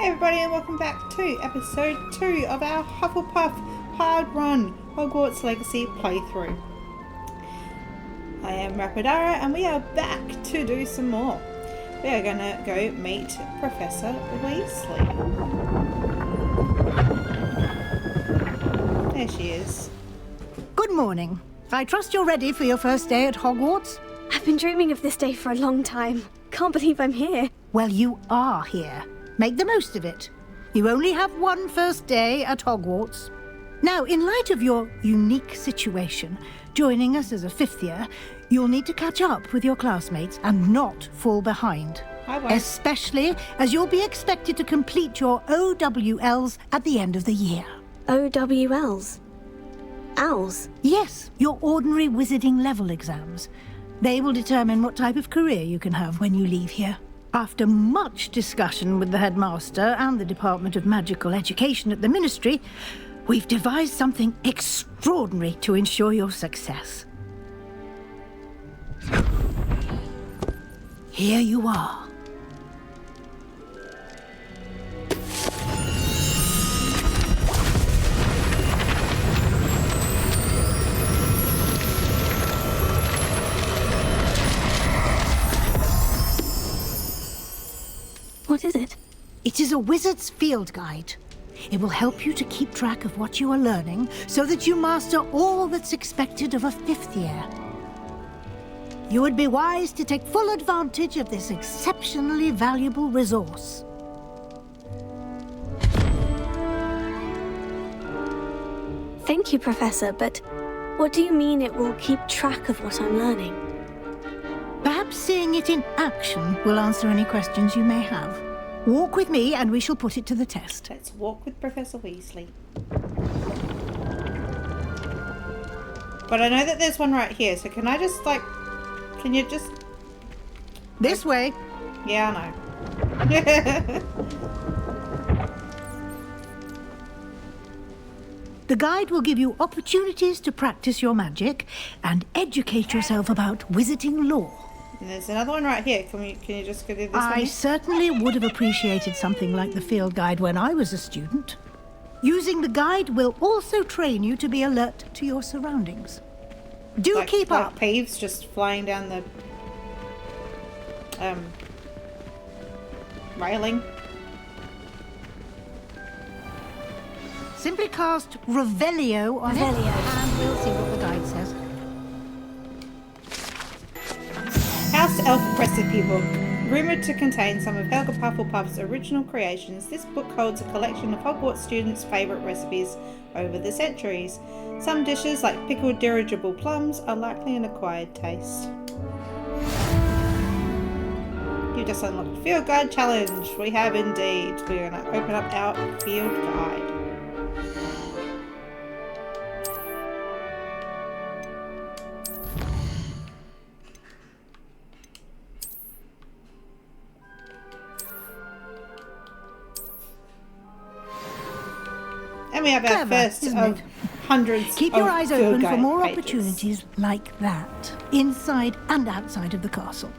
everybody, and welcome back to episode 2 of our Hufflepuff Hard Run Hogwarts Legacy playthrough. I am Rapidara and we are back to do some more. We are going to go meet Professor Weasley. There she is. Good morning. I trust you're ready for your first day at Hogwarts? I've been dreaming of this day for a long time. Can't believe I'm here. Well, you are here. Make the most of it. You only have one first day at Hogwarts. Now, in light of your unique situation, joining us as a fifth year, you'll need to catch up with your classmates and not fall behind. I won't. Especially as you'll be expected to complete your OWLs at the end of the year. OWLs? Owls? Yes, your ordinary wizarding level exams. They will determine what type of career you can have when you leave here. After much discussion with the headmaster and the Department of Magical Education at the Ministry, we've devised something extraordinary to ensure your success. Here you are. What is it? It is a wizard's field guide. It will help you to keep track of what you are learning so that you master all that's expected of a fifth year. You would be wise to take full advantage of this exceptionally valuable resource. Thank you, Professor, but what do you mean it will keep track of what I'm learning? Perhaps seeing it in action will answer any questions you may have. Walk with me and we shall put it to the test. Let's walk with Professor Weasley. But I know that there's one right here, so can I just can you just... This way. Yeah, I know. The guide will give you opportunities to practice your magic and educate yourself about wizarding lore. And there's another one right here. Can you just go do this one? I certainly would have appreciated something like the field guide when I was a student. Using the guide will also train you to be alert to your surroundings. Do keep up. Like Peeves just flying down the railing. Simply cast Revelio on it, and we'll see what the guide says. House Elf Recipe Book. Rumoured to contain some of Helga Hufflepuff's original creations, this book holds a collection of Hogwarts students' favourite recipes over the centuries. Some dishes, like pickled dirigible plums, are likely an acquired taste. You just unlocked the Field Guide Challenge. We have indeed. We're going to open up our Field Guide. And we have our first of hundreds. Keep your eyes open for more pages. opportunities like that, inside and outside of the castle.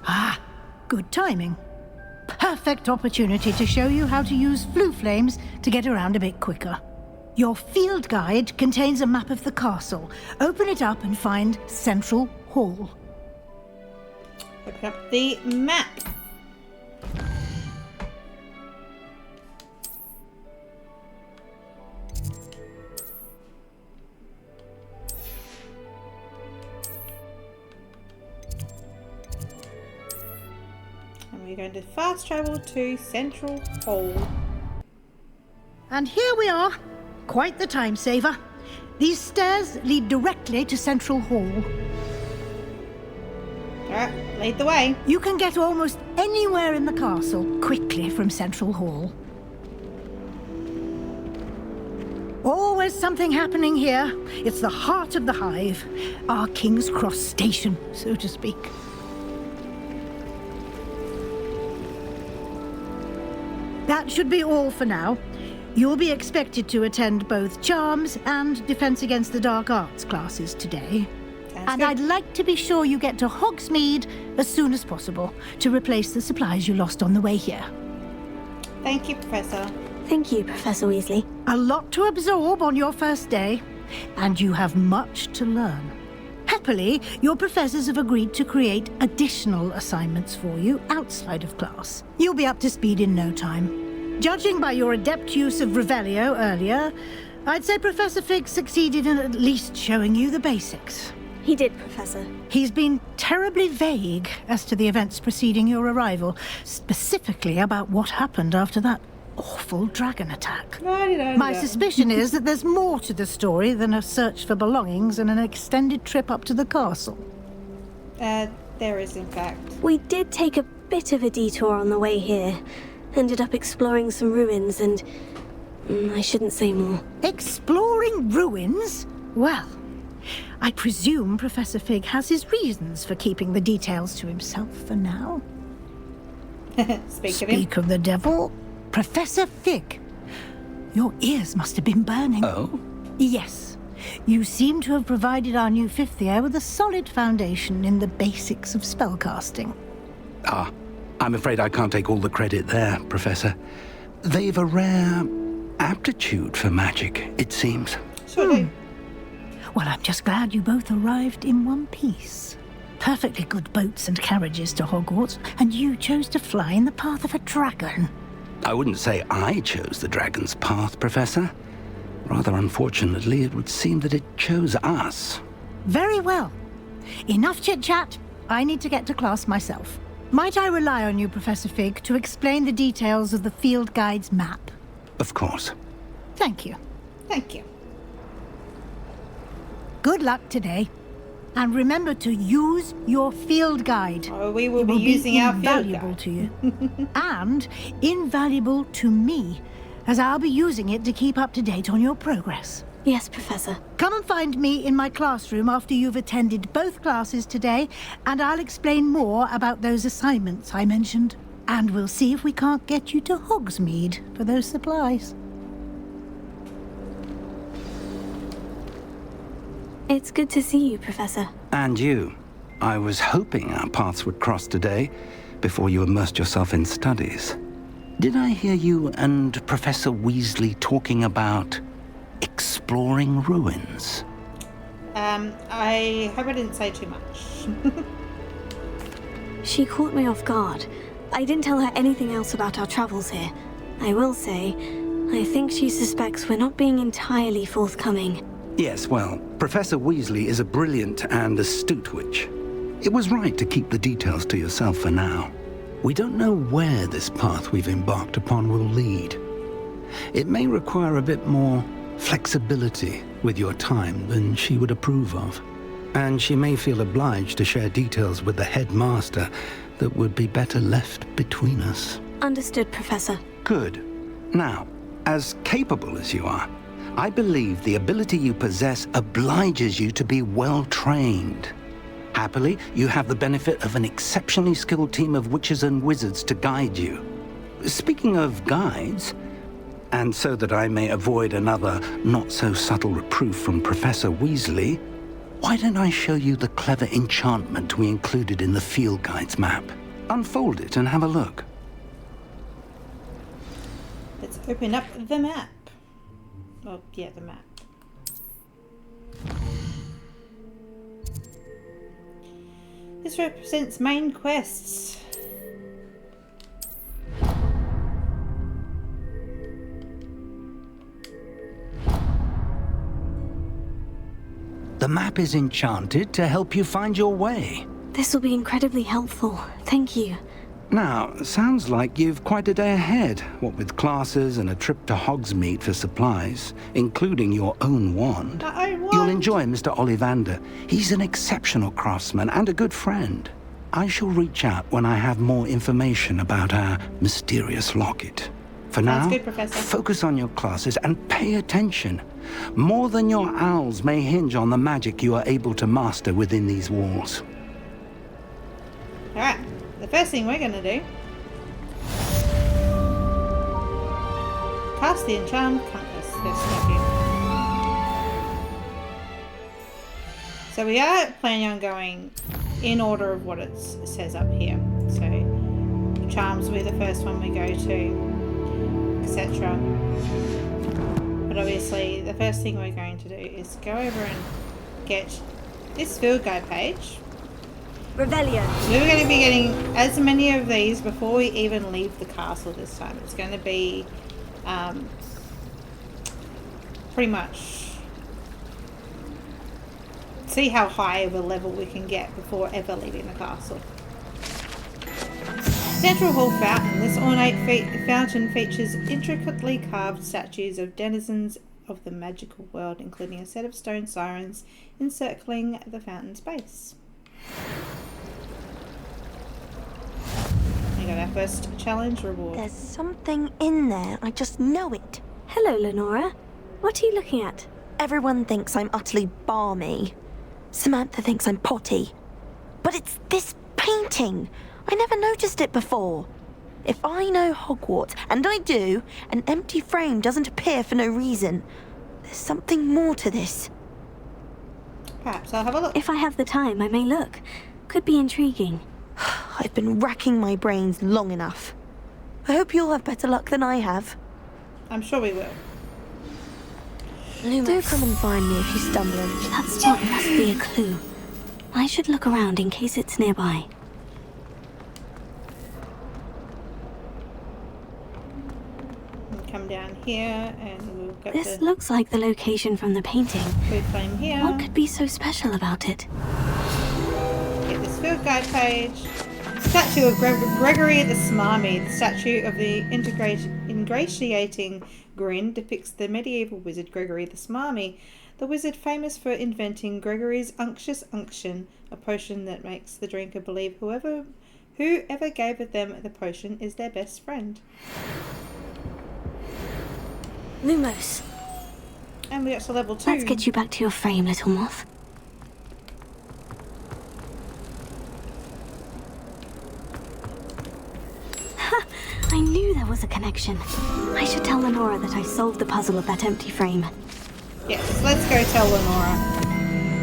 Ah, good timing. Perfect opportunity to show you how to use flue flames to get around a bit quicker. Your field guide contains a map of the castle. Open it up and find Central Hall. Open up the map. And we're going to fast travel to Central Hall. And here we are. Quite the time saver. These stairs lead directly to Central Hall. Alright, lead the way. You can get almost anywhere in the castle quickly from Central Hall. Always something happening here. It's the heart of the hive. Our King's Cross station, so to speak. That should be all for now. You'll be expected to attend both Charms and Defense Against the Dark Arts classes today. And I'd like to be sure you get to Hogsmeade as soon as possible to replace the supplies you lost on the way here. Thank you, Professor. Thank you, Professor Weasley. A lot to absorb on your first day, and you have much to learn. Happily, your professors have agreed to create additional assignments for you outside of class. You'll be up to speed in no time. Judging by your adept use of Revelio earlier, I'd say Professor Fig succeeded in at least showing you the basics. He did, Professor. He's been terribly vague as to the events preceding your arrival, specifically about what happened after that awful dragon attack. My suspicion is that there's more to the story than a search for belongings and an extended trip up to the castle. There is, in fact. We did take a bit of a detour on the way here. Ended up exploring some ruins and... I shouldn't say more. Exploring ruins? Well, I presume Professor Fig has his reasons for keeping the details to himself for now. Speak of the devil, Professor Fig. Your ears must have been burning. Oh? Yes. You seem to have provided our new fifth year with a solid foundation in the basics of spellcasting. Ah, I'm afraid I can't take all the credit there, Professor. They've a rare aptitude for magic, it seems. Sure do. Well, I'm just glad you both arrived in one piece. Perfectly good boats and carriages to Hogwarts, and you chose to fly in the path of a dragon. I wouldn't say I chose the dragon's path, Professor. Rather unfortunately, it would seem that it chose us. Very well. Enough chit-chat. I need to get to class myself. Might I rely on you, Professor Fig, to explain the details of the field guide's map? Of course. Thank you. Thank you. Good luck today. And remember to use your field guide. Oh, we will It be using our field invaluable guide. to you. And invaluable to me, as I'll be using it to keep up to date on your progress. Yes, Professor. Come and find me in my classroom after you've attended both classes today, and I'll explain more about those assignments I mentioned. And we'll see if we can't get you to Hogsmeade for those supplies. It's good to see you, Professor. And you. I was hoping our paths would cross today, before you immersed yourself in studies. Did I hear you and Professor Weasley talking about exploring ruins? I hope I didn't say too much. She caught me off guard. I didn't tell her anything else about our travels here. I will say, I think she suspects we're not being entirely forthcoming. Yes, well, Professor Weasley is a brilliant and astute witch. It was right to keep the details to yourself for now. We don't know where this path we've embarked upon will lead. It may require a bit more flexibility with your time than she would approve of. And she may feel obliged to share details with the headmaster that would be better left between us. Understood, Professor. Good. Now, as capable as you are, I believe the ability you possess obliges you to be well trained. Happily, you have the benefit of an exceptionally skilled team of witches and wizards to guide you. Speaking of guides, and so that I may avoid another not-so-subtle reproof from Professor Weasley, why don't I show you the clever enchantment we included in the field guide's map? Unfold it and have a look. Let's open up the map. Oh, yeah, the map. This represents main quests. The map is enchanted to help you find your way. This will be incredibly helpful. Thank you. Now, sounds like you've quite a day ahead, what with classes and a trip to Hogsmeade for supplies, including your own wand. You'll enjoy Mr. Ollivander. He's an exceptional craftsman and a good friend. I shall reach out when I have more information about our mysterious locket. For now, Sounds good, Professor. focus on your classes and pay attention. More than your owls may hinge on the magic you are able to master within these walls. Alright, the first thing we're going to do... Cast the enchanted compass. Yes, thank you. So we are planning on going in order of what it says up here. So charms will be the first one we go to, etc. But obviously the first thing we're going to do is go over and get this field guide page. Revelio. So we're going to be getting as many of these before we even leave the castle this time. It's going to be pretty much see how high of a level we can get before ever leaving the castle. Central Hall Fountain. This ornate fountain features intricately carved statues of denizens of the magical world, including a set of stone sirens encircling the fountain's base. We got our first challenge reward. There's something in there, I just know it. Hello, Lenora. What are you looking at? Everyone thinks I'm utterly balmy. Samantha thinks I'm potty. But it's this painting. I never noticed it before. If I know Hogwarts, and I do, an empty frame doesn't appear for no reason. There's something more to this. Perhaps I'll have a look. If I have the time, I may look. Could be intriguing. I've been racking my brains long enough. I hope you'll have better luck than I have. I'm sure we will. Do come and find me if you stumble in. That spot must be a clue. I should look around in case it's nearby. We'll come down here and we'll get This the looks like the location from the painting. food flame here. What could be so special about it? Get this field guide page. Statue of Gregory the Smarmy. The statue of the ingratiating grin depicts the medieval wizard Gregory the Smarmy, the wizard famous for inventing Gregory's unctuous unction, a potion that makes the drinker believe whoever gave them the potion is their best friend. Lumos. And we got to level 2. Let's get you back to your frame, little moth. I knew there was a connection. I should tell Lenora that I solved the puzzle of that empty frame. Yes, let's go tell Lenora.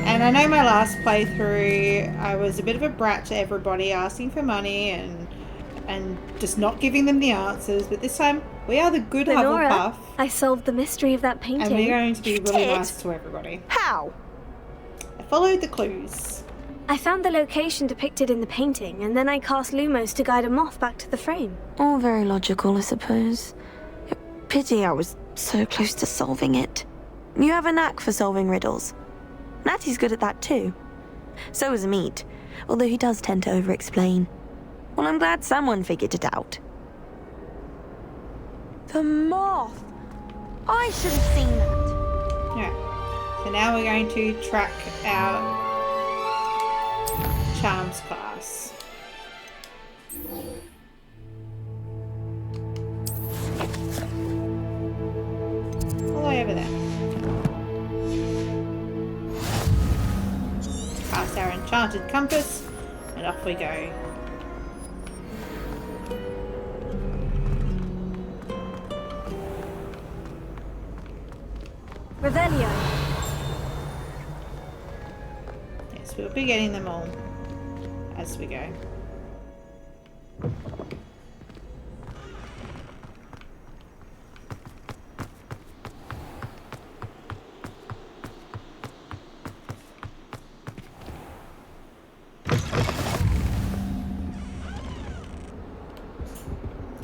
And I know my last playthrough, I was a bit of a brat to everybody, asking for money and just not giving them the answers. But this time, we are the good Lenora, Hufflepuff, I solved the mystery of that painting. and we're going to be You really did? nice to everybody. How? I followed the clues. I found the location depicted in the painting, and then I cast Lumos to guide a moth back to the frame. All very logical, I suppose. Pity I was so close to solving it. You have a knack for solving riddles. Natty's good at that too. So is Meat, although he does tend to over-explain. Well, I'm glad someone figured it out. The moth! I should have seen that. Yeah. So now we're going to track our charms class. All the way over there. Cast our enchanted compass, and off we go. Revelio. Yes, we'll be getting them all as we go.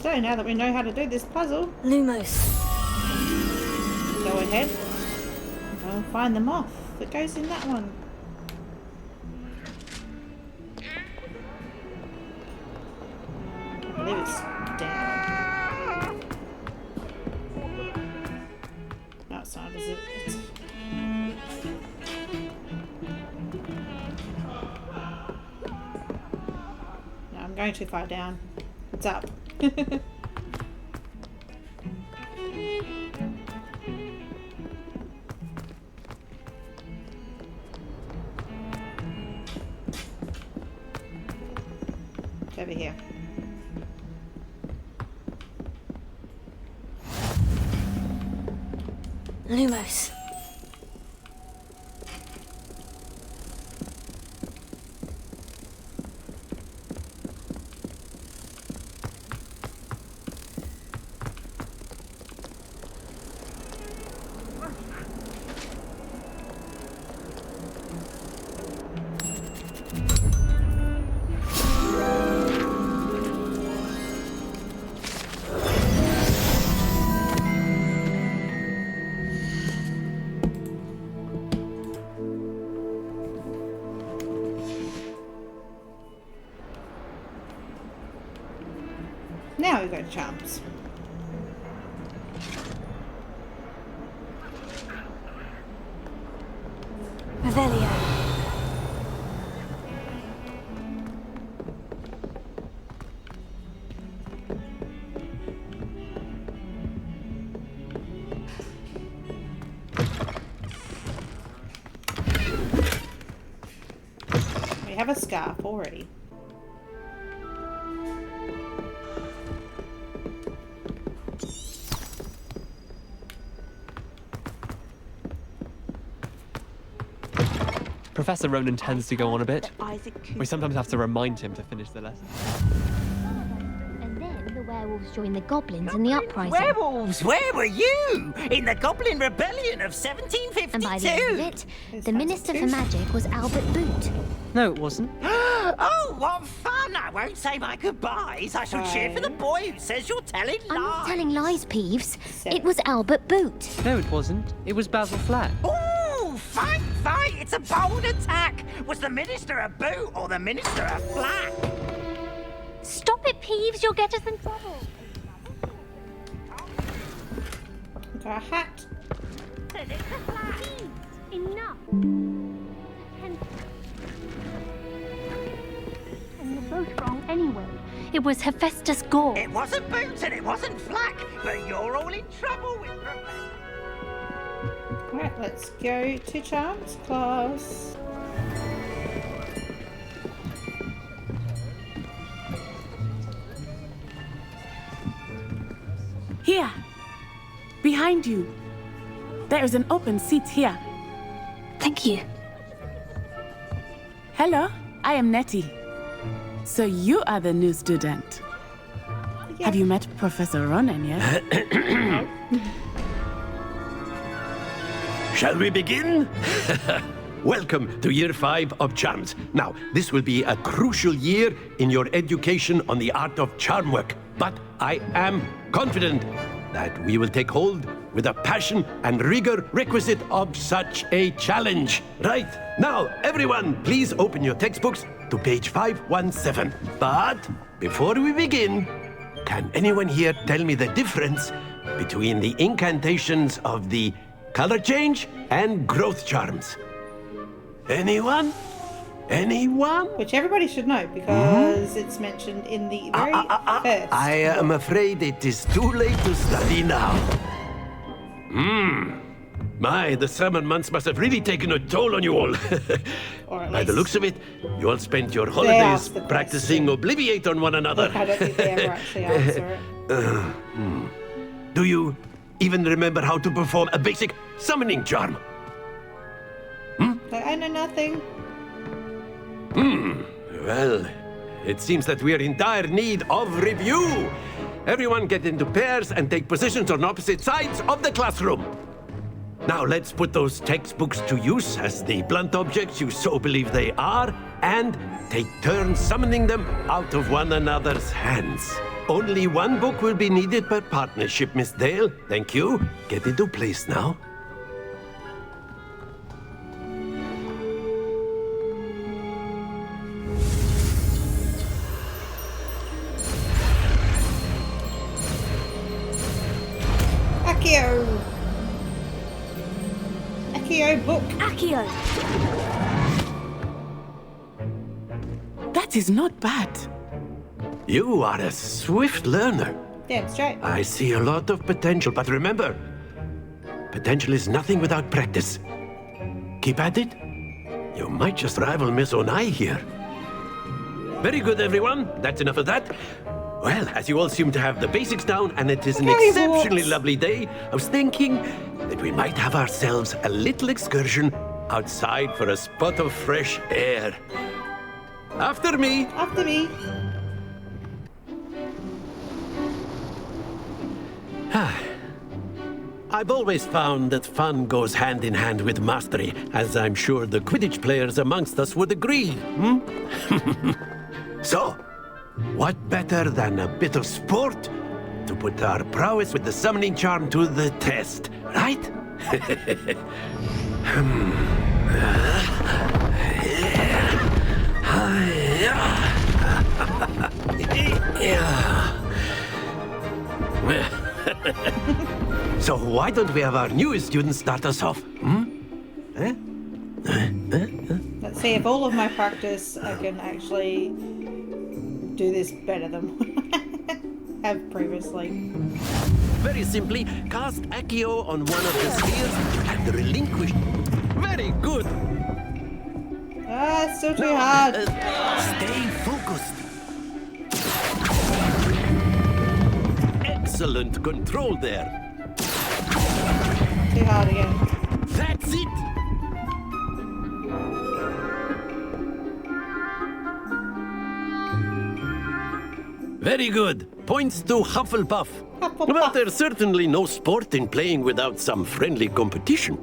So now that we know how to do this puzzle, Lumos. go ahead and go and find the moth that goes in that one. I believe it's down. No, it's not, is it? It's... No, I'm going too far down. It's up. It's over here. Lumos. Now we go to charms. Revelio. We have a scarf already. Professor Ronan tends to go on a bit. Isaac We Cooper. sometimes have to remind him to finish the lesson. And then the werewolves joined the goblins in the uprising. Werewolves, where were you? In the Goblin Rebellion of And by the end of 1752? it, the Minister for Magic was Albert Boot. No, it wasn't. Oh, what fun! I won't say my goodbyes. I shall cheer for the boy who says you're telling lies. I'm not telling lies, Peeves. It was Albert Boot. No, it wasn't. It was Basil Flack. Ooh, fight! It's a bold attack. Was the Minister a boot or the Minister a flack? Stop it, Peeves. You'll get us in trouble. Got a hat. Peeves, enough. And you're both wrong anyway. It was Hephaestus Gore. It wasn't boot and it wasn't flack, but you're all in trouble with Professor. Right, let's go to charms class. Here, behind you. There is an open seat here. Thank you. Hello, I am Nettie. So you are the new student. Yeah. Have you met Professor Ronan yet? Shall we begin? Welcome to Year 5 of Charms. Now, this will be a crucial year in your education on the art of charm work. But I am confident that we will take hold with the passion and rigor requisite of such a challenge. Right, now, everyone, please open your textbooks to page 517. But before we begin, can anyone here tell me the difference between the incantations of the color change and growth charms? Anyone? Anyone? Which everybody should know because it's mentioned in the very first. I am afraid it is too late to study now. My, the summer months must have really taken a toll on you all. Or at By the least- looks of it, you all spent your asked holidays the practicing Obliviate on one another. I don't think they ever actually answer it. Do you even remember how to perform a basic summoning charm? Like, I know nothing. Well, it seems that we are in dire need of review. Everyone get into pairs and take positions on opposite sides of the classroom. Now let's put those textbooks to use as the blunt objects you so believe they are, and take turns summoning them out of one another's hands. Only one book will be needed per partnership, Miss Dale. Thank you. Get into place now. Accio! Accio book. Accio. That is not bad. You are a swift learner. Damn straight. I see a lot of potential, but remember, potential is nothing without practice. Keep at it. You might just rival Miss Onai here. Very good, everyone. That's enough of that. Well, as you all seem to have the basics down, and it is an Okay, exceptionally Hawks. lovely day, I was thinking that we might have ourselves a little excursion outside for a spot of fresh air. After me! After me. I've always found that fun goes hand in hand with mastery, as I'm sure the Quidditch players amongst us would agree. So, what better than a bit of sport to put our prowess with the summoning charm to the test, right? So why don't we have our newest student start us off? Let's see if all of my practice I can actually do this better than what I have previously. Very simply, cast Accio on one of the spheres and relinquish. Very good. Ah, it's still too hard. Stay focused. Excellent control there. Too hard again. That's it. Very good. Points to Hufflepuff. Well, there's certainly no sport in playing without some friendly competition.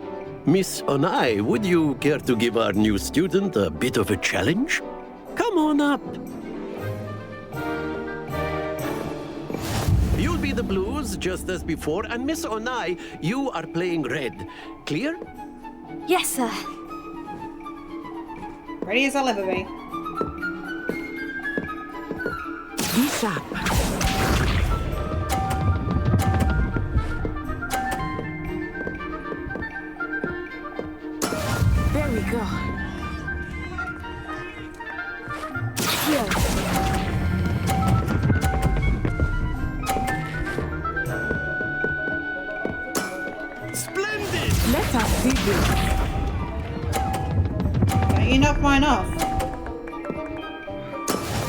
Miss Onai, would you care to give our new student a bit of a challenge? Come on up. You'll be the blues, just as before, and Miss Onai, you are playing red. Clear? Yes, sir. Ready as I'll ever be. Be sharp. There we go. Here. Splendid! Let us see this. Don't you knock mine off?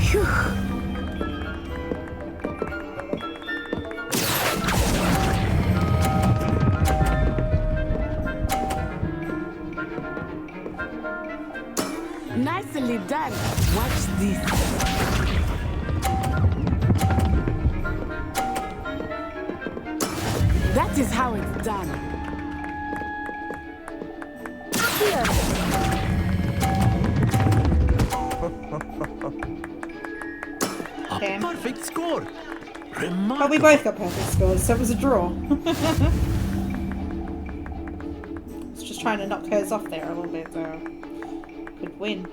Phew. Nicely done. Watch this. That is how it's done. Here. Damn. Perfect score. Remarkable. But we both got perfect scores, so it was a draw. It's just trying to knock hers off there a little bit, so could win.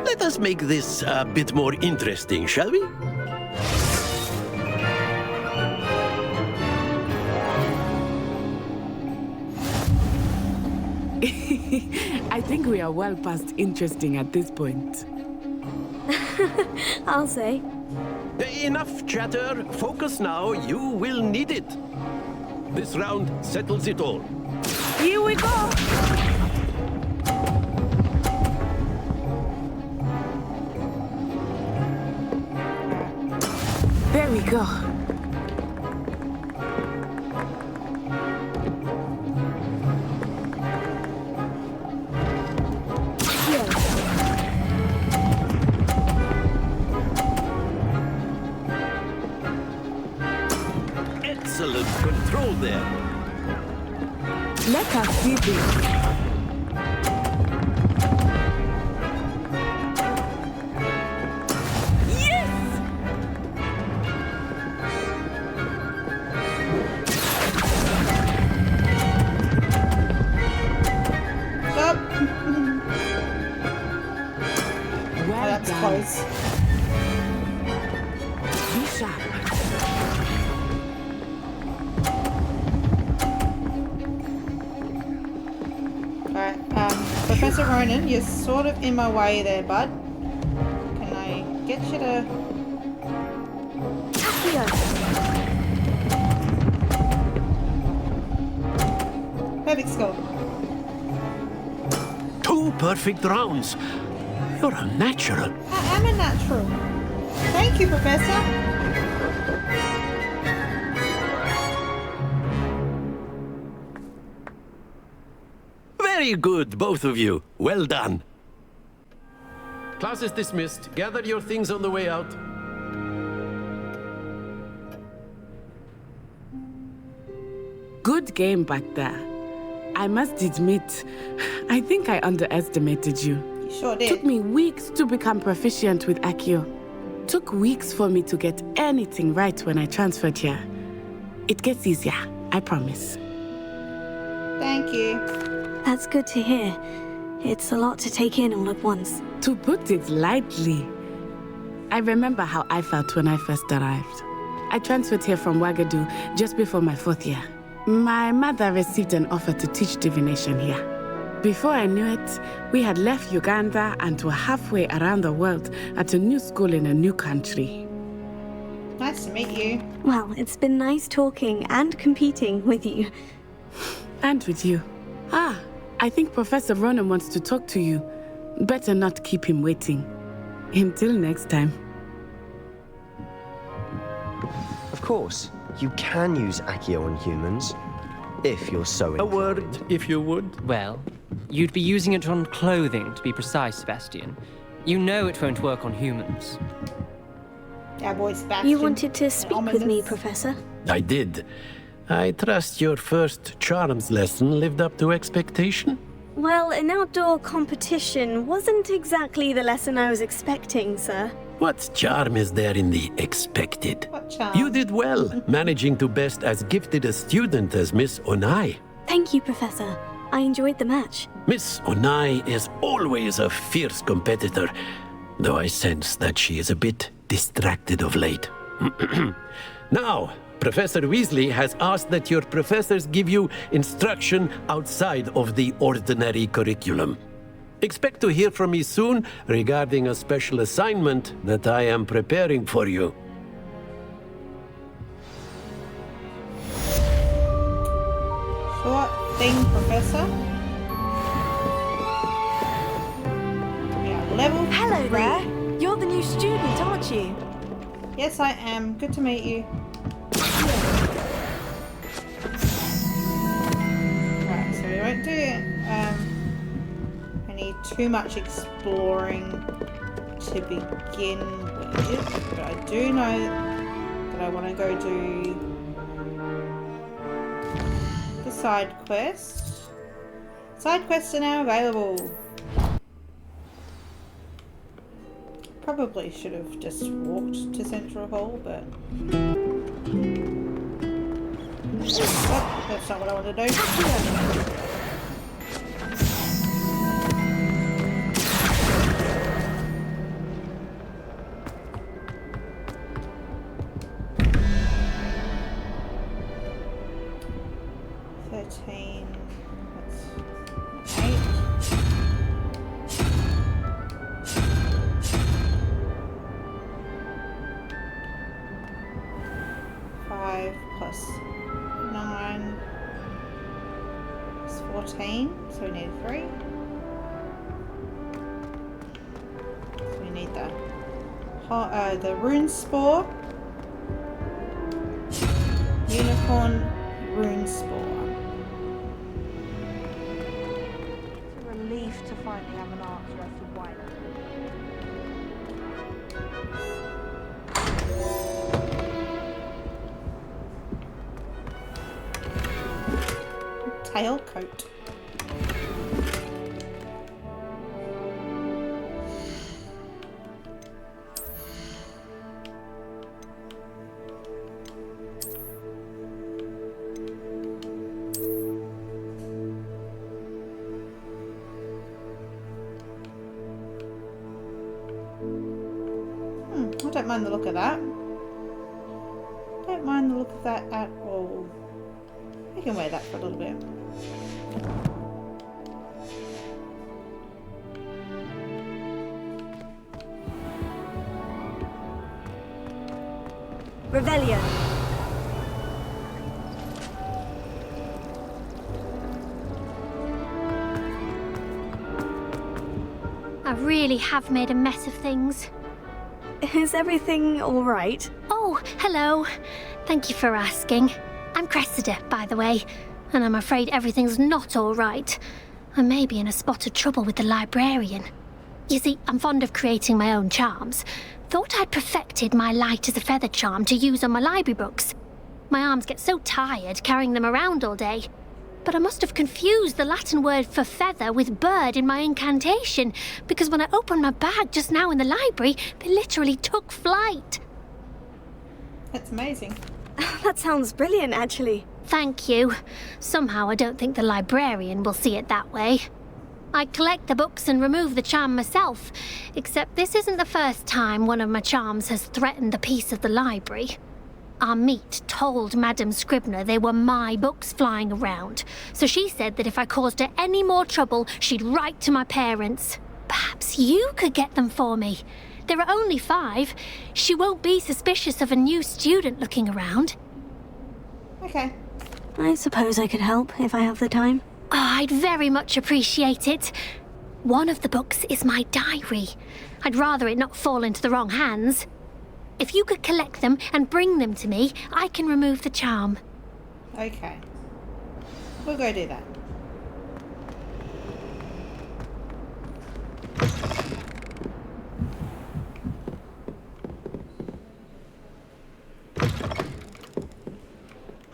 Let us make this a bit more interesting, shall we? I think we are well past interesting at this point. I'll say. Enough chatter. Focus now. You will need it. This round settles it all. Here we go. There we go. Here. Excellent control there. Let us see this. Yes! Stop! Well Oh, that's done. close. Be sharp. Alright, Professor Ronan, you're sort of in my way there, bud. Can I get you to... Here. Perfect score. 2 perfect rounds. You're a natural. I am a natural. Thank you, Professor. Very good, both of you. Well done. Class is dismissed. Gather your things on the way out. Good game back there. I must admit, I think I underestimated you. You sure did. Took me weeks to become proficient with Accio. Took weeks for me to get anything right when I transferred here. It gets easier, I promise. Thank you. That's good to hear. It's a lot to take in all at once. To put it lightly, I remember how I felt when I first arrived. I transferred here from Ouagadougou just before my 4th year. My mother received an offer to teach divination here. Before I knew it, we had left Uganda and were halfway around the world at a new school in a new country. Nice to meet you. Well, it's been nice talking and competing with you. And with you. Ah, I think Professor Ronan wants to talk to you. Better not keep him waiting. Until next time. Of course, you can use Accio on humans, if you're so inclined. A word, if you would. Well, you'd be using it on clothing, to be precise, Sebastian. You know it won't work on humans. Yeah, boy, Sebastian. You wanted to speak with me, Professor? I did. I trust your first charms lesson lived up to expectation? Well, an outdoor competition wasn't exactly the lesson I was expecting, sir. What charm is there in the expected? What charm? You did well, managing to best as gifted a student as Miss Onai. Thank you, Professor. I enjoyed the match. Miss Onai is always a fierce competitor, though I sense that she is a bit distracted of late. Now, Professor Weasley has asked that your professors give you instruction outside of the ordinary curriculum. Expect to hear from me soon regarding a special assignment that I am preparing for you. Sure thing, Professor. We are level Hello 3. there. You're the new student, aren't you? Yes, I am. Good to meet you. Right, so we won't do it. I need too much exploring to begin with, but I do know that I want to go do the side quest. Side quests are now available. Probably should have just walked to Central Hall, but oh, that's not what I want to do. That's 8. 5 plus 9 is 14, so we need 3. So we need the rune spore, unicorn rune spore. It's a relief to finally have an answer as to why that. Tailcoat. I don't mind the look of that. Don't mind the look of that at all. I can wear that for a little bit. Revelio. I really have made a mess of things. Is everything all right? Oh, hello. Thank you for asking. I'm Cressida, by the way, and I'm afraid everything's not all right. I may be in a spot of trouble with the librarian. You see, I'm fond of creating my own charms. Thought I'd perfected my light as a feather charm to use on my library books. My arms get so tired carrying them around all day. But I must have confused the Latin word for feather with bird in my incantation, because when I opened my bag just now in the library, they literally took flight. That's amazing. That sounds brilliant, actually. Thank you. Somehow I don't think the librarian will see it that way. I collect the books and remove the charm myself, except this isn't the first time one of my charms has threatened the peace of the library. Our meet told Madame Scribner they were my books flying around, so she said that if I caused her any more trouble, she'd write to my parents. Perhaps you could get them for me. There are only 5. She won't be suspicious of a new student looking around. Okay. I suppose I could help if I have the time. Oh, I'd very much appreciate it. One of the books is my diary. I'd rather it not fall into the wrong hands. If you could collect them and bring them to me, I can remove the charm. Okay. We'll go do that.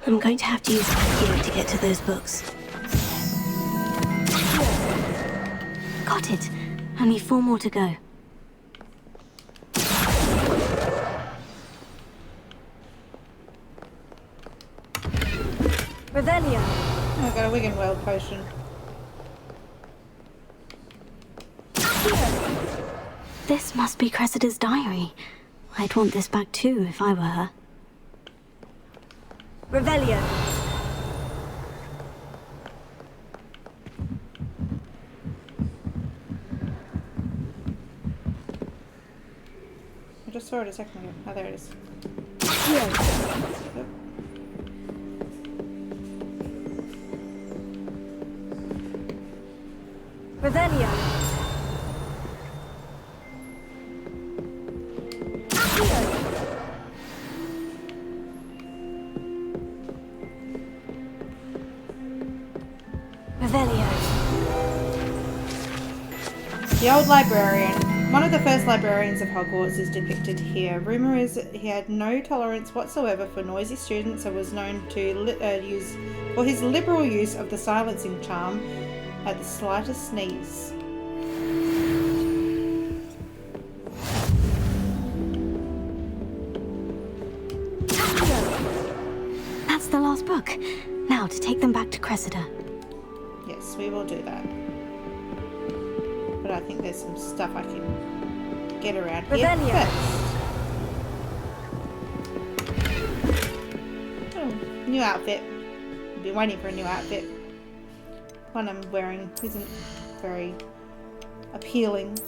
I'm going to have to use Accio to get to those books. Got it. Only 4 more to go. Revelio. Oh, I've got a Wiggenweld potion. This must be Cressida's diary. I'd want this back too if I were her. Revelio. I just saw it a second ago. Oh, there it is. Yep. Revelio. Revelio. The old librarian. One of the first librarians of Hogwarts is depicted here. Rumour is he had no tolerance whatsoever for noisy students and was known to use for his liberal use of the silencing charm at the slightest sneeze. That's the last book. Now to take them back to Cressida. Yes, we will do that. But I think there's some stuff I can get around here Revelio. first. Oh, new outfit. I've been waiting for a new outfit. One I'm wearing isn't very appealing.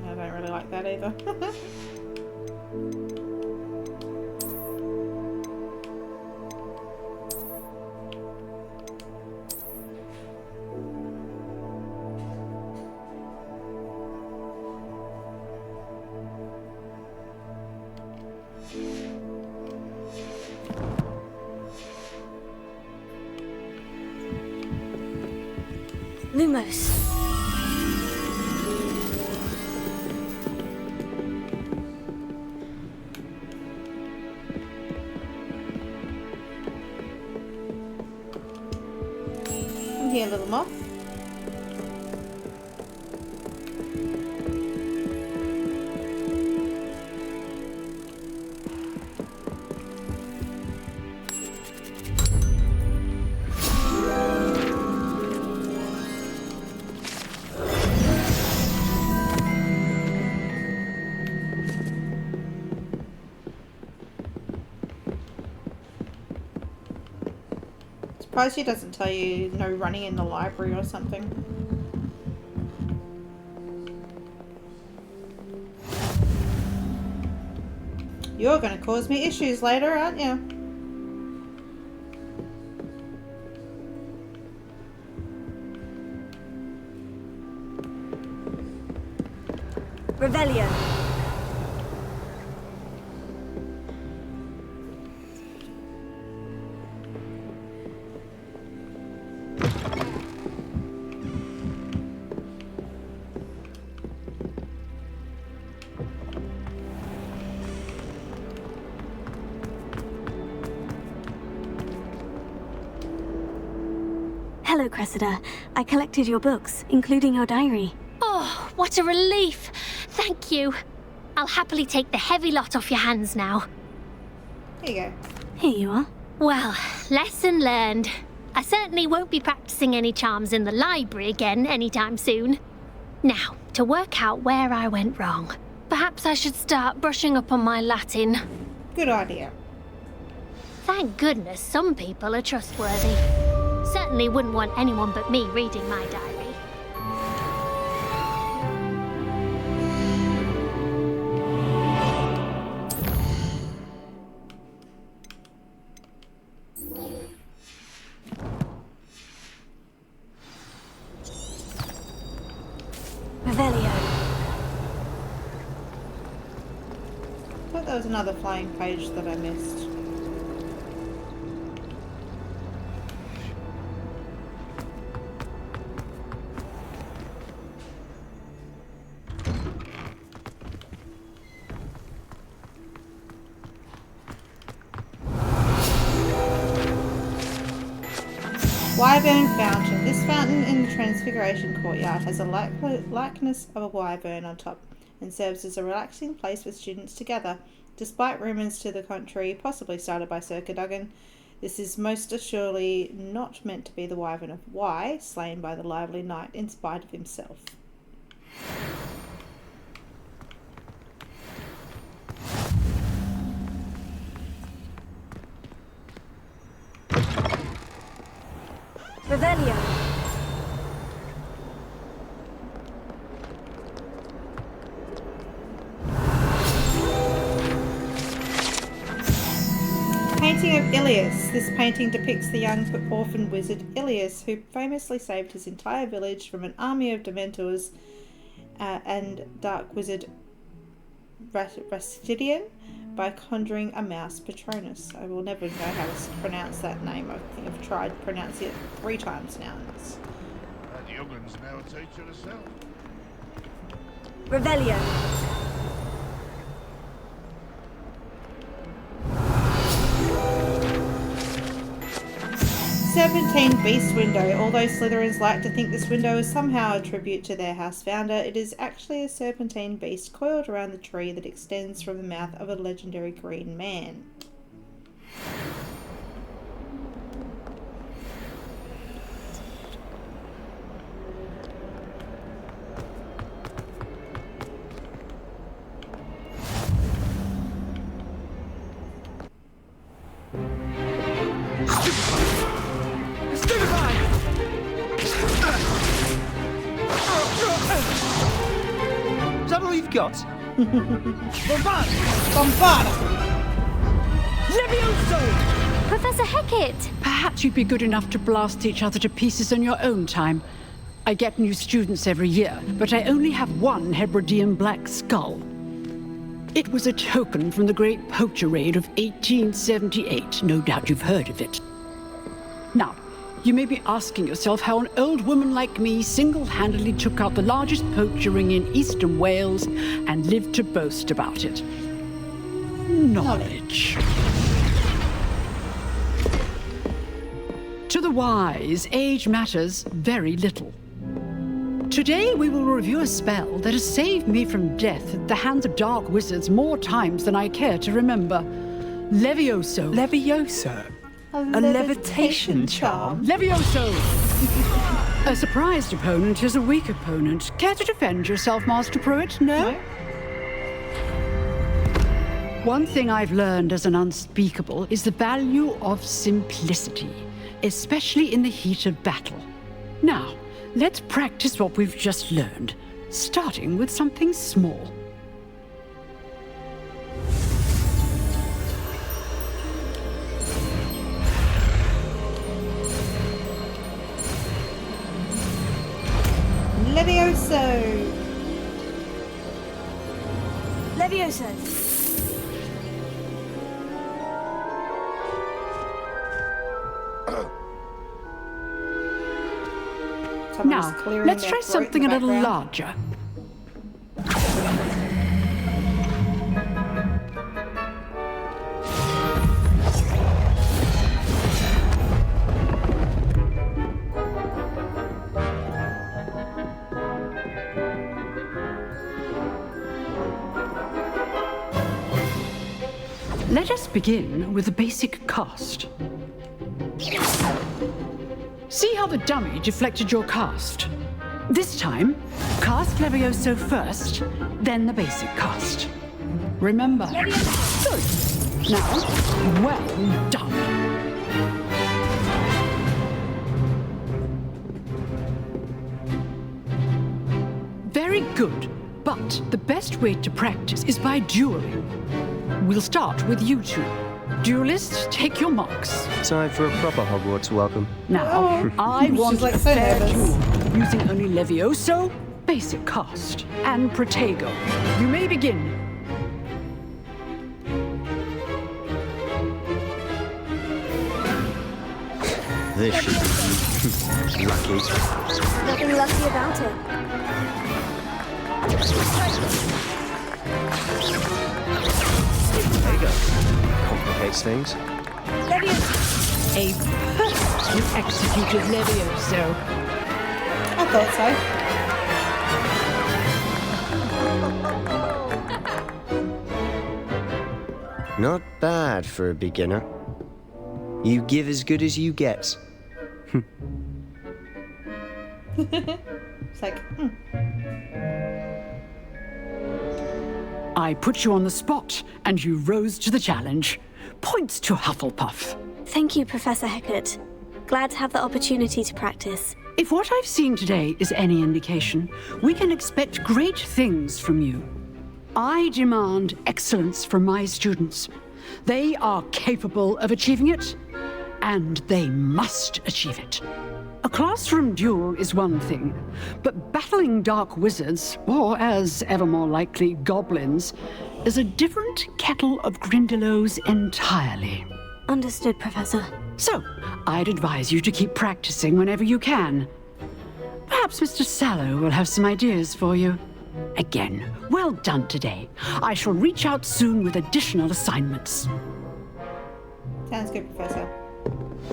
I don't really like that either. Lumos. Come here, little moth. Surprised she doesn't tell you no running in the library or something. You're going to cause me issues later, aren't you? Revelio. Hello, Cressida. I collected your books, including your diary. Oh, what a relief! Thank you. I'll happily take the heavy lot off your hands now. Here you go. Here you are. Well, lesson learned. I certainly won't be practicing any charms in the library again anytime soon. Now, to work out where I went wrong. Perhaps I should start brushing up on my Latin. Good idea. Thank goodness some people are trustworthy. Certainly wouldn't want anyone but me reading my diary. Revelio. I thought there was another flying page that I missed. Wyvern Fountain. This fountain in the Transfiguration Courtyard has a likeness of a wyvern on top and serves as a relaxing place for students to gather. Despite rumours to the contrary, possibly started by Sir Cadogan, this is most assuredly not meant to be the wyvern of Y, slain by the lively knight in spite of himself. Revelio. Painting of Ilias. This painting depicts the young orphan wizard Ilias, who famously saved his entire village from an army of Dementors and dark wizard Rastidian by conjuring a mouse Patronus. I will never know how to pronounce that name. I think I've tried pronouncing it 3 times now. That youngun's now a teacher herself. Revelio. Serpentine Beast Window. Although Slytherins like to think this window is somehow a tribute to their house founder, it is actually a serpentine beast coiled around the tree that extends from the mouth of a legendary green man. Is that all you've got? Bombard! Bombard! Levioso! Professor Hecat! Perhaps you'd be good enough to blast each other to pieces on your own time. I get new students every year, but I only have one Hebridean black skull. It was a token from the Great Poacher Raid of 1878. No doubt you've heard of it. Now, you may be asking yourself how an old woman like me single-handedly took out the largest poacher ring in eastern Wales and lived to boast about it. Knowledge. To the wise, age matters very little. Today we will review a spell that has saved me from death at the hands of dark wizards more times than I care to remember. Levioso. Levioso? A levitation charm? Levioso! A surprised opponent is a weak opponent. Care to defend yourself, Master Pruitt? No? One thing I've learned as an unspeakable is the value of simplicity, especially in the heat of battle. Now, let's practice what we've just learned, starting with something small. Levioso! Levioso! Now, let's try something a little larger. Let us begin with the basic cast. See how the dummy deflected your cast? This time, cast Levioso first, then the basic cast. Remember. Good. Now, well done. Very good, but the best way to practice is by dueling. We'll start with you two. Duelists, take your marks. Time for a proper Hogwarts welcome. Now, I want like a so fair nervous. duel using only Levioso, basic cast, and Protego. You may begin. This should be lucky. Nothing lucky about it. There you go. Complicates things. A perfectly executed Levioso. I thought Not bad for a beginner. You give as good as you get. so. It's like, I put you on the spot, and you rose to the challenge. Points to Hufflepuff. Thank you, Professor Hecat. Glad to have the opportunity to practice. If what I've seen today is any indication, we can expect great things from you. I demand excellence from my students. They are capable of achieving it, and they must achieve it. A classroom duel is one thing, but battling dark wizards, or as ever more likely, goblins, is a different kettle of Grindylows entirely. Understood, Professor. So, I'd advise you to keep practicing whenever you can. Perhaps Mr. Sallow will have some ideas for you. Again, well done today. I shall reach out soon with additional assignments. sounds good, Professor.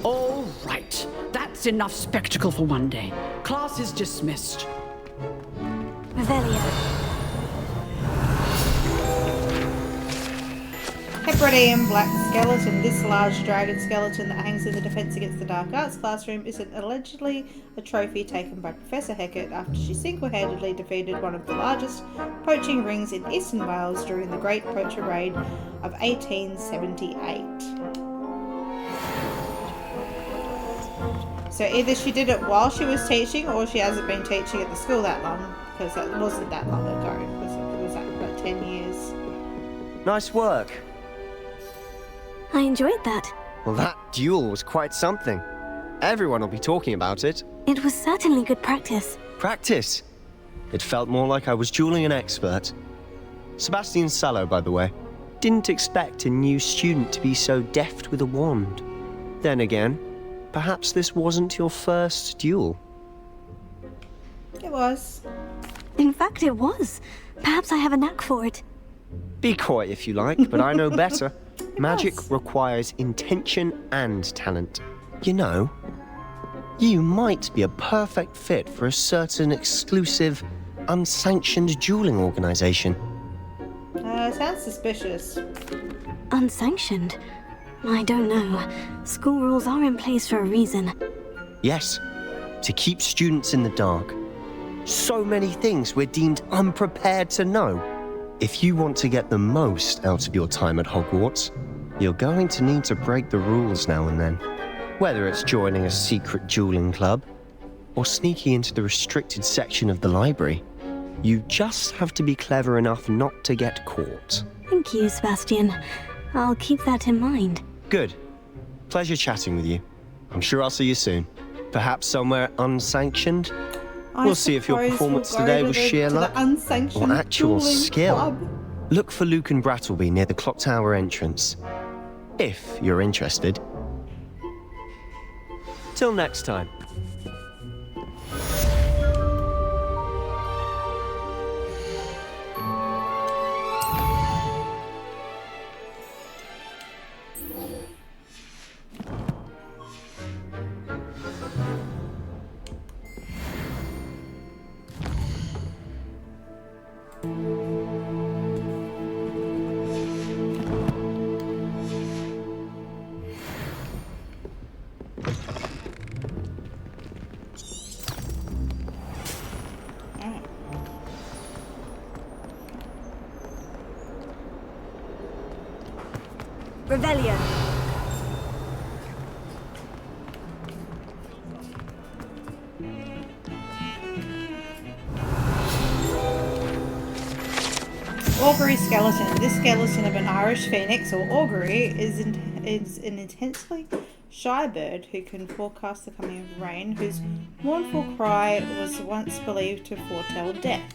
All right. That's enough spectacle for one day. Class is dismissed. Revelio. Hebridean black skeleton. This large dragon skeleton that hangs in the Defense Against the Dark Arts classroom is allegedly a trophy taken by Professor Hecat after she single-handedly defeated one of the largest poaching rings in Eastern Wales during the Great Poacher Raid of 1878. So either she did it while she was teaching, or she hasn't been teaching at the school that long, because that wasn't that long ago. It was like 10 years. Nice work. I enjoyed that. Well, that duel was quite something. Everyone will be talking about it. It was certainly good practice. Practice? It felt more like I was dueling an expert. Sebastian Sallow, by the way. Didn't expect a new student to be so deft with a wand. Then again, perhaps this wasn't your first duel. It was. In fact, it was. Perhaps I have a knack for it. Be coy if you like, but I know better. Magic requires intention and talent. You know, you might be a perfect fit for a certain exclusive, unsanctioned dueling organization. Sounds suspicious. Unsanctioned? I don't know. School rules are in place for a reason. Yes, to keep students in the dark. So many things we're deemed unprepared to know. If you want to get the most out of your time at Hogwarts, you're going to need to break the rules now and then. Whether it's joining a secret dueling club, or sneaking into the restricted section of the library, you just have to be clever enough not to get caught. Thank you, Sebastian. I'll keep that in mind. Good. Pleasure chatting with you. I'm sure I'll see you soon. Perhaps somewhere unsanctioned? We'll see if your performance today was sheer luck or actual skill. Club. Look for Luke and Brattleby near the clock tower entrance. If you're interested. Till next time. Revelio. Augury skeleton. This skeleton of an Irish phoenix or augury is an intensely shy bird who can forecast the coming of rain, whose mournful cry was once believed to foretell death.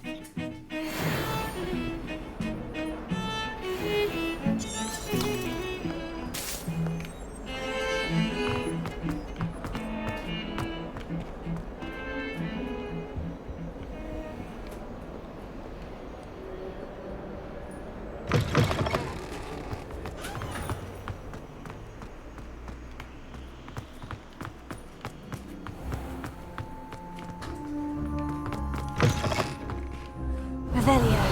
Revelio.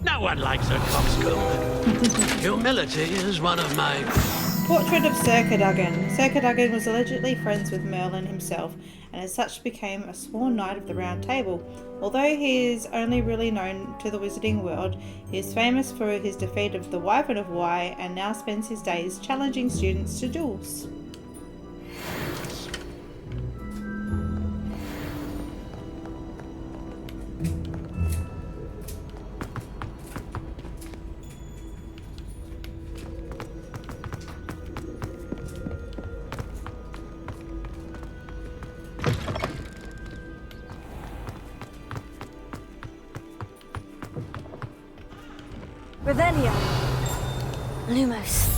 No one likes a coxcomb. Humility is one of my... Portrait of Sir Cadogan. Sir Cadogan was allegedly friends with Merlin himself, and as such became a sworn knight of the Round Table. Although he is only really known to the wizarding world, he is famous for his defeat of the Wyvern of Wye, and now spends his days challenging students to duels. Revelio. Lumos.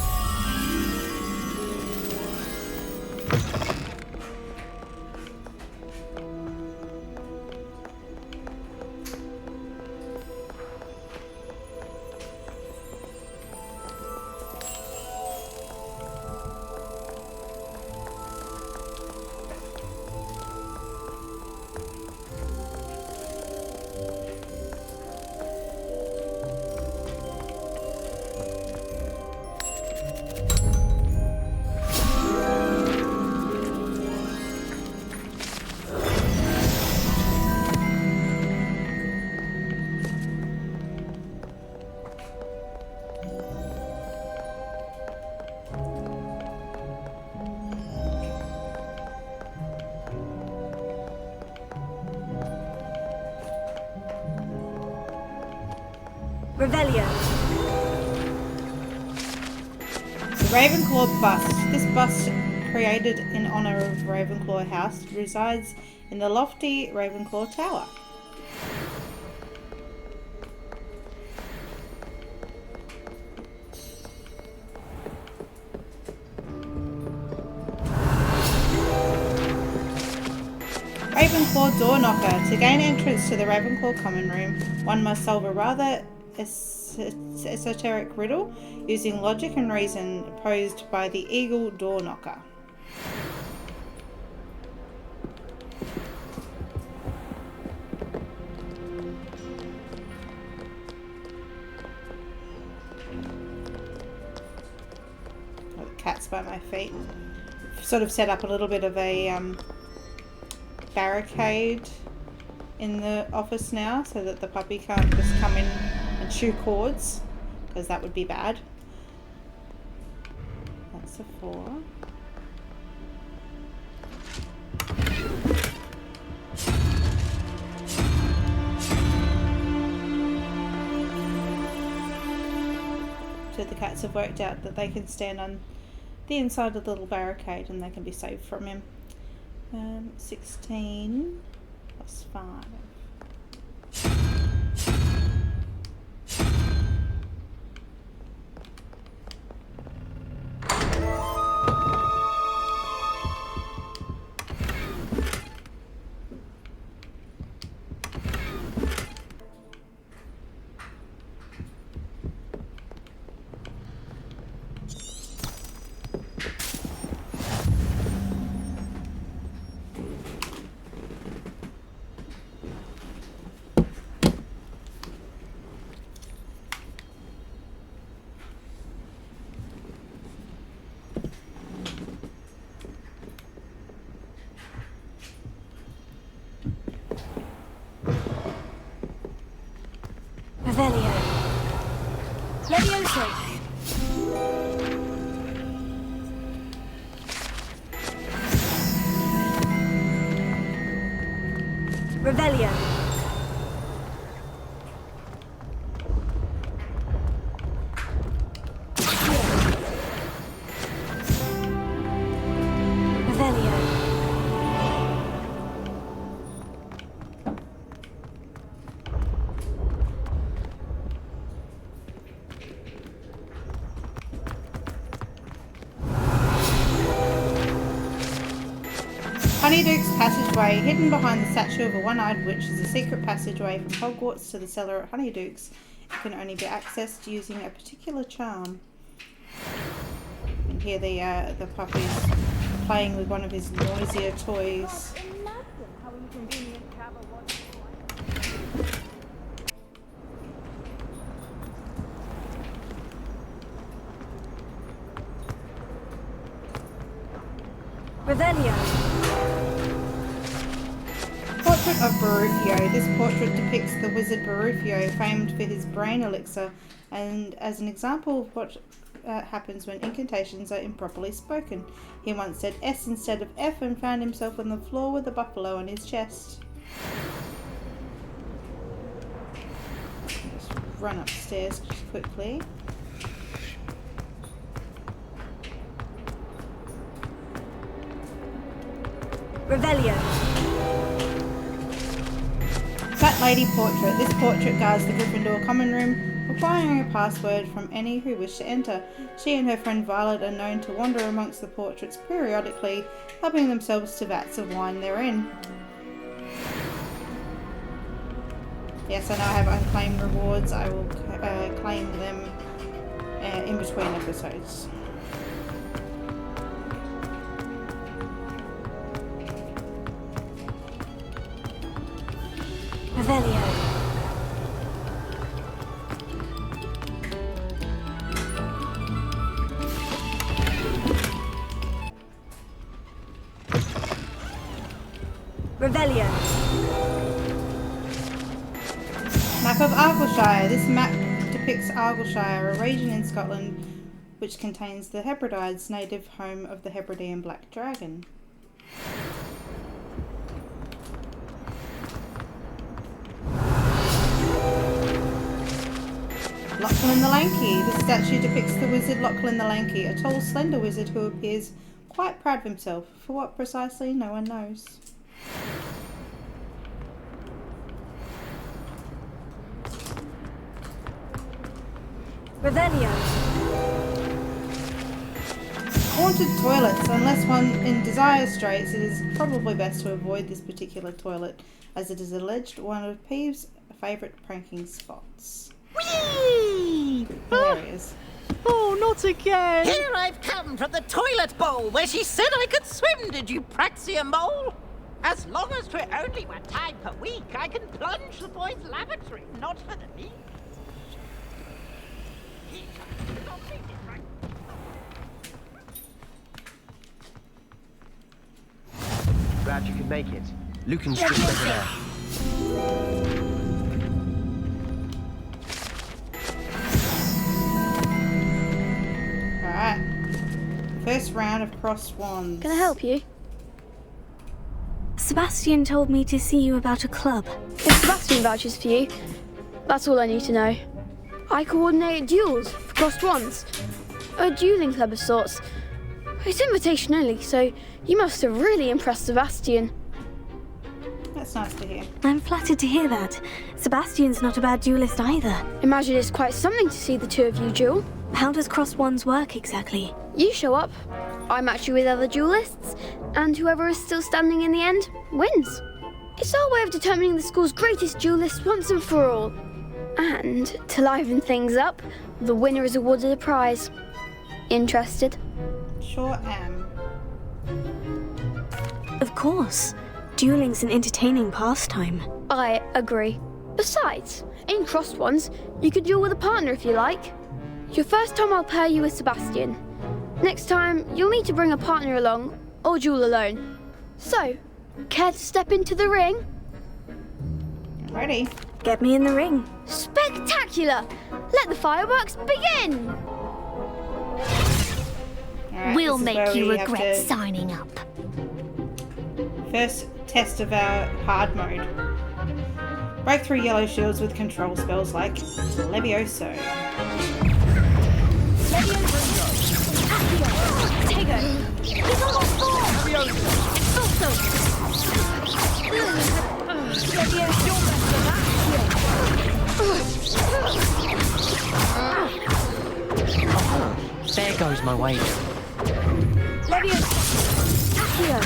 Revelio. The Ravenclaw bust. This bust, created in honour of Ravenclaw House, resides in the lofty Ravenclaw Tower. Ravenclaw Door Knocker. To gain entrance to the Ravenclaw Common Room, one must solve a rather esoteric riddle using logic and reason posed by the Eagle Door Knocker. Oh, the cat's by my feet. Sort of set up a little bit of a barricade in the office now so that the puppy can't just come in and chew cords, because that would be bad. That's a 4. So the cats have worked out that they can stand on the inside of the little barricade and they can be saved from him. 16 plus 5. Revelio. Revelio. Honeyduke's passageway, hidden behind the statue of a one-eyed witch, is a secret passageway from Hogwarts to the cellar at Honeyduke's. It can only be accessed using a particular charm. And here the puppy's playing with one of his noisier toys. Revelio. Portrait of Barufio. This portrait depicts the wizard Barufio, famed for his brain elixir, and as an example of what happens when incantations are improperly spoken. He once said S instead of F and found himself on the floor with a buffalo on his chest. Just run upstairs quickly. Revelio. Fat Lady Portrait. This portrait guards the Gryffindor common room, requiring a password from any who wish to enter. She and her friend Violet are known to wander amongst the portraits periodically, helping themselves to vats of wine therein. Yes, I know I have unclaimed rewards. I will claim them in between episodes. Revelio. Revelio. Map of Argyllshire. This map depicts Argyllshire, a region in Scotland which contains the Hebrides, native home of the Hebridean black dragon. Lachlan the Lanky. This statue depicts the wizard Lachlan the Lanky, a tall, slender wizard who appears quite proud of himself. For what precisely, no one knows. Revelio. Haunted toilets. Unless one in dire straits, it is probably best to avoid this particular toilet, as it is alleged one of Peeves' favourite pranking spots. Whee! Hilarious. Oh, not again! Here I've come from the toilet bowl where she said I could swim, did you Praxia mole? As long as 'twere only 1 time per week, I can plunge the boys' lavatory, not for the meat. Glad you could make it. Lucan's just over there. Alright. First round of crossed wands. Can I help you? Sebastian told me to see you about a club. If Sebastian vouches for you, that's all I need to know. I coordinate duels for crossed wands. A dueling club of sorts. It's invitation only, so you must have really impressed Sebastian. That's nice to hear. I'm flattered to hear that. Sebastian's not a bad duelist either. Imagine it's quite something to see the two of you duel. How does crossed wands work exactly? You show up, I match you with other duelists, and whoever is still standing in the end wins. It's our way of determining the school's greatest duelist once and for all. And to liven things up, the winner is awarded a prize. Interested? Sure am. Of course. Dueling's an entertaining pastime. I agree. Besides, in crossed ones, you could duel with a partner if you like. Your first time I'll pair you with Sebastian. Next time, you'll need to bring a partner along, or duel alone. So, care to step into the ring? Ready. Get me in the ring. Spectacular! Let the fireworks begin! Alright, We'll this is make where you we have regret to- signing up. First test of our hard mode. Break through yellow shields with control spells like Levioso. Tego! He's almost full! Expulso! There goes my wave. Levioso! Accio!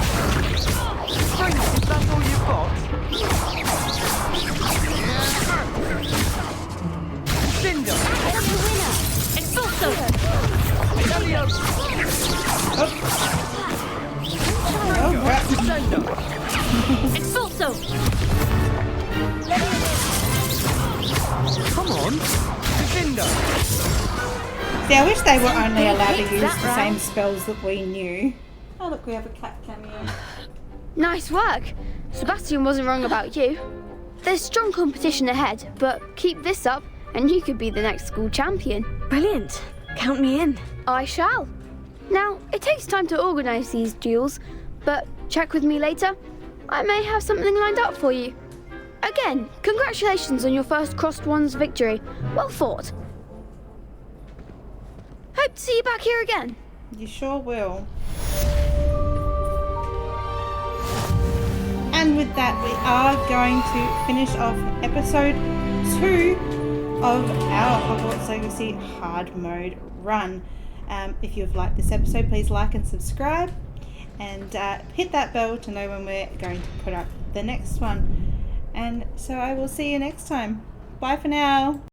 Prince, is that all you've got? Cinder! That's the winner! Expulso! Levioso! Oh, crap. Expulso! Come on! Cinder! See, I wish they were only allowed to use the same spells that we knew. Oh look, we have a cat cameo. Nice work! Sebastian wasn't wrong about you. There's strong competition ahead, but keep this up and you could be the next school champion. Brilliant. Count me in. I shall. Now, it takes time to organise these duels, but check with me later. I may have something lined up for you. Again, congratulations on your first Crossed Wands victory. Well fought. Hope to see you back here again. You sure will. And with that, we are going to finish off episode 2 of our Hogwarts Legacy hard mode run. If you've liked this episode, please like and subscribe, and hit that bell to know when we're going to put up the next one. And so I will see you next time. Bye for now.